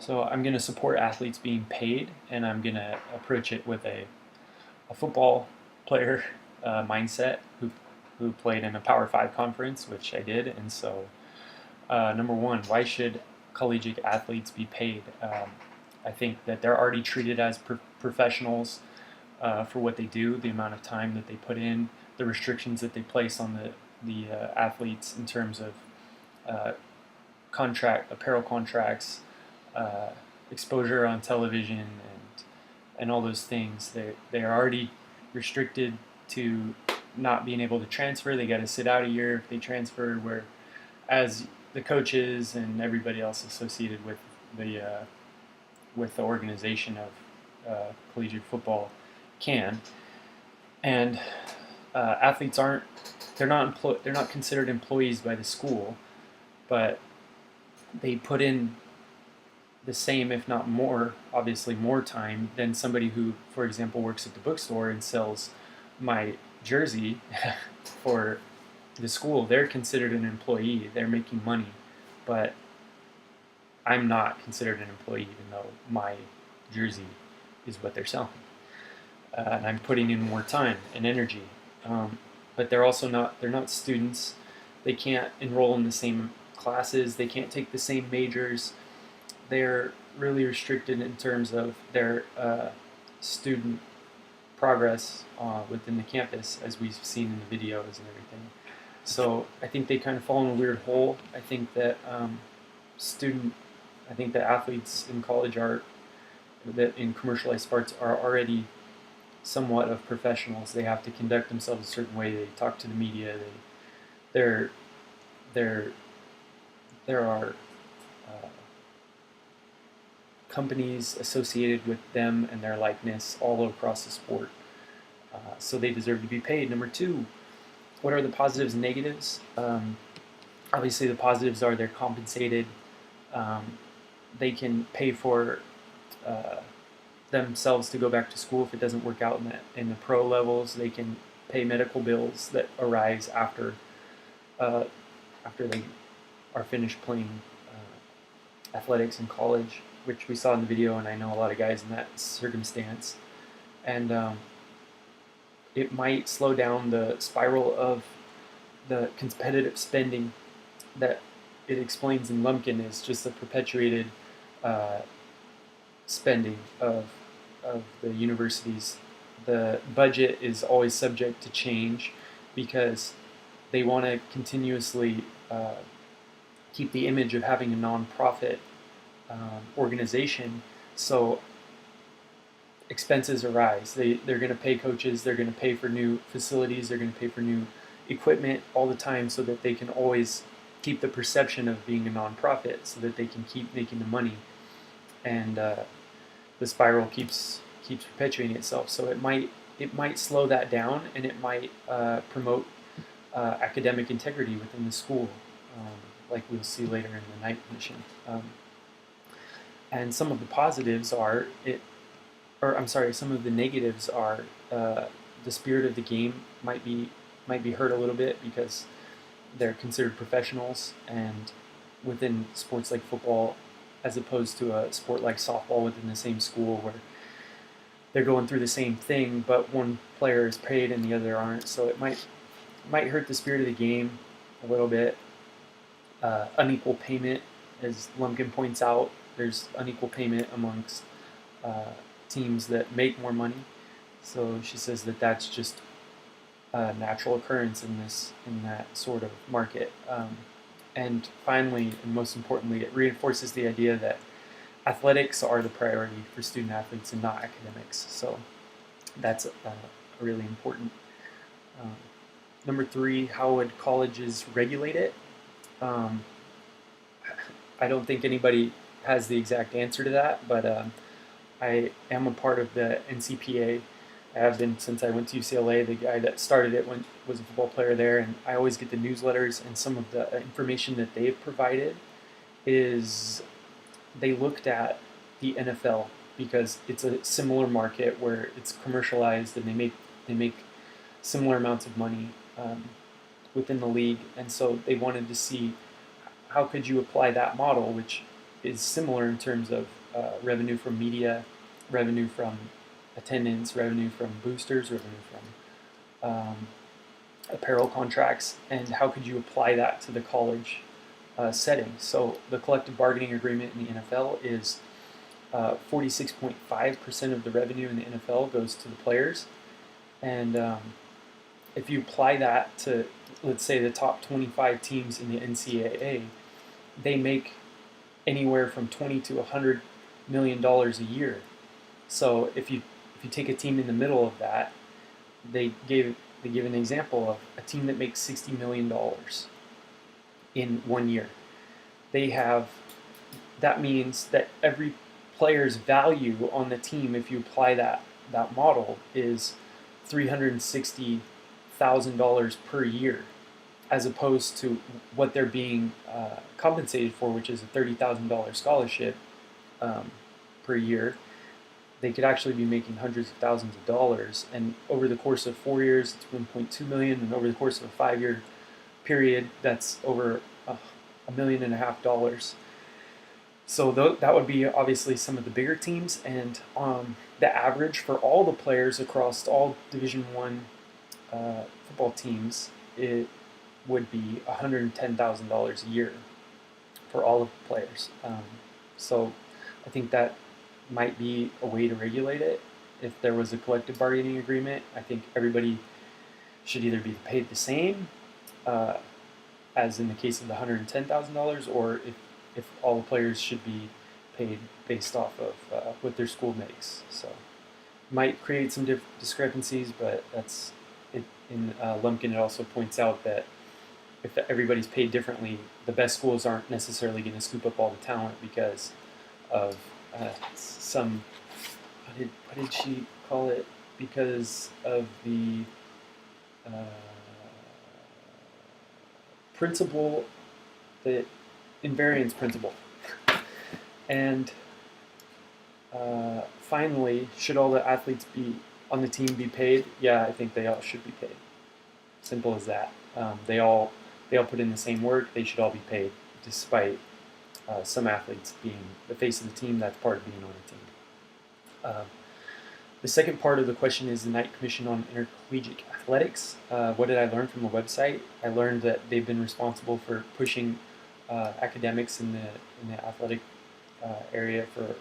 So I'm going to support athletes being paid, and I'm going to approach it with a football player mindset who played in a Power Five conference, which I did. And so, number one, why should collegiate athletes be paid? I think that they're already treated as professionals for what they do, the amount of time that they put in, the restrictions that they place on the athletes in terms of uh, apparel contracts, uh, exposure on television, and all those things. They are already restricted to not being able to transfer. They got to sit out a year if they transfer. Where as the coaches and everybody else associated with the organization of collegiate football can, and athletes aren't they're not considered employees by the school, but they put in the same, if not more, obviously more time than somebody who, for example, works at the bookstore and sells my jersey for the school. They're considered an employee. They're making money, but I'm not considered an employee, even though my jersey is what they're selling. And I'm putting in more time and energy. But they're also they're not students. They can't enroll in the same classes. They can't take the same majors. They're really restricted in terms of their student progress within the campus, as we've seen in the videos and everything. So I think they kind of fall in a weird hole. I think that student, I think that athletes in college are that in commercialized sports are already somewhat of professionals. They have to conduct themselves a certain way. They talk to the media. They're, they're, there are companies associated with them and their likeness all across the sport. So they deserve to be paid. Number two, what are the positives and negatives? Obviously, the positives are they're compensated. They can pay for themselves to go back to school if it doesn't work out in the pro levels. They can pay medical bills that arise after they are finished playing athletics in college, which we saw in the video, and I know a lot of guys in that circumstance. And it might slow down the spiral of the competitive spending that it explains in Lumpkin is just the perpetuated spending of the universities. The budget is always subject to change because they want to continuously keep the image of having a nonprofit organization. So expenses arise. They're going to pay coaches. They're going to pay for new facilities. They're going to pay for new equipment all the time so that they can always keep the perception of being a nonprofit so that they can keep making the money. And the spiral keeps perpetuating itself. So it might slow that down, and it might promote academic integrity within the school, like we'll see later in the Knight Commission. And some of the positives are some of the negatives are the spirit of the game might be hurt a little bit because they're considered professionals, and within sports like football, as opposed to a sport like softball within the same school where they're going through the same thing, but one player is paid and the other aren't. So it might hurt the spirit of the game a little bit. Unequal payment, as Lumpkin points out, there's unequal payment amongst teams that make more money. So she says that that's just a natural occurrence in that sort of market. And finally, and most importantly, it reinforces the idea that athletics are the priority for student athletes and not academics. So that's really important. Number three, how would colleges regulate it? I don't think anybody has the exact answer to that, but I am a part of the NCPA. I have been since I went to UCLA. The guy that started it was a football player there, and I always get the newsletters, and some of the information that they've provided is they looked at the NFL because it's a similar market where it's commercialized and they make similar amounts of money within the league, and so they wanted to see how could you apply that model, which is similar in terms of revenue from media, revenue from attendance, revenue from boosters, revenue from apparel contracts, and how could you apply that to the college setting? So the collective bargaining agreement in the NFL is 46.5% of the revenue in the NFL goes to the players, and if you apply that to, let's say, the top 25 teams in the NCAA, they make anywhere from 20 to 100 million dollars a year. So if you take a team in the middle of that, they give an example of a team that makes $60 million in 1 year. That means that every player's value on the team, if you apply that model, is $360,000 per year, as opposed to what they're being compensated for, which is a $30,000 scholarship per year. They could actually be making hundreds of thousands of dollars, and over the course of 4 years, it's 1.2 million, and over the course of a 5-year period, that's over $1.5 million. So that would be obviously some of the bigger teams, and the average for all the players across all Division I football teams, it would be $110,000 a year for all of the players. So I think that might be a way to regulate it. If there was a collective bargaining agreement, I think everybody should either be paid the same, as in the case of the $110,000, or if all the players should be paid based off of what their school makes. So might create some discrepancies, but that's it. In Lumpkin, it also points out that if everybody's paid differently, the best schools aren't necessarily going to scoop up all the talent because of some, what did she call it? Because of the principle, the invariance principle. And finally, should all the athletes be on the team be paid? Yeah, I think they all should be paid. Simple as that. They all put in the same work. They should all be paid, despite some athletes being the face of the team. That's part of being on a team. The second part of the question is the Knight Commission on Intercollegiate Athletics. What did I learn from the website? I learned that they've been responsible for pushing academics in the athletic area for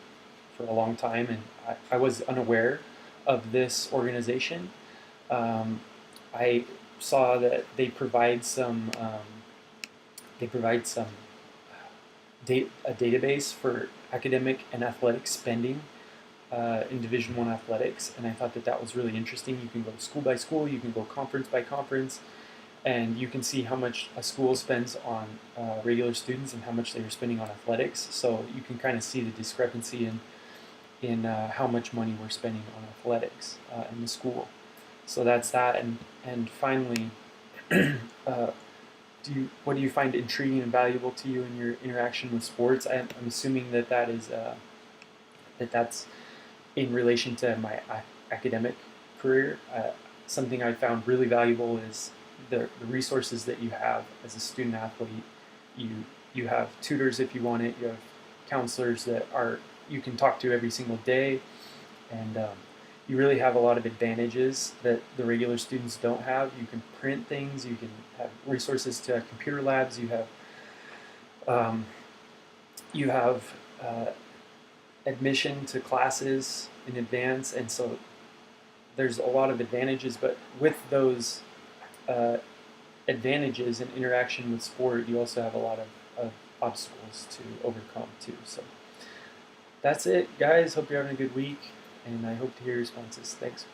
a long time, and I was unaware of this organization. I saw that they provide some a database for academic and athletic spending in Division I athletics, and I thought that was really interesting. You can go school by school, you can go conference by conference, and you can see how much a school spends on regular students and how much they are spending on athletics. So you can kind of see the discrepancy in how much money we're spending on athletics in the school. So that's that. And finally, what do you find intriguing and valuable to you in your interaction with sports? I'm assuming that's in relation to my academic career. Something I found really valuable is the resources that you have as a student athlete. You have tutors if you want it. You have counselors that you can talk to every single day, and you really have a lot of advantages that the regular students don't have. You can print things. You can have resources to computer labs. You have admission to classes in advance, and so there's a lot of advantages. But with those advantages and interaction with sport, you also have a lot of obstacles to overcome too. So that's it, guys. Hope you're having a good week, and I hope to hear your responses. Thanks.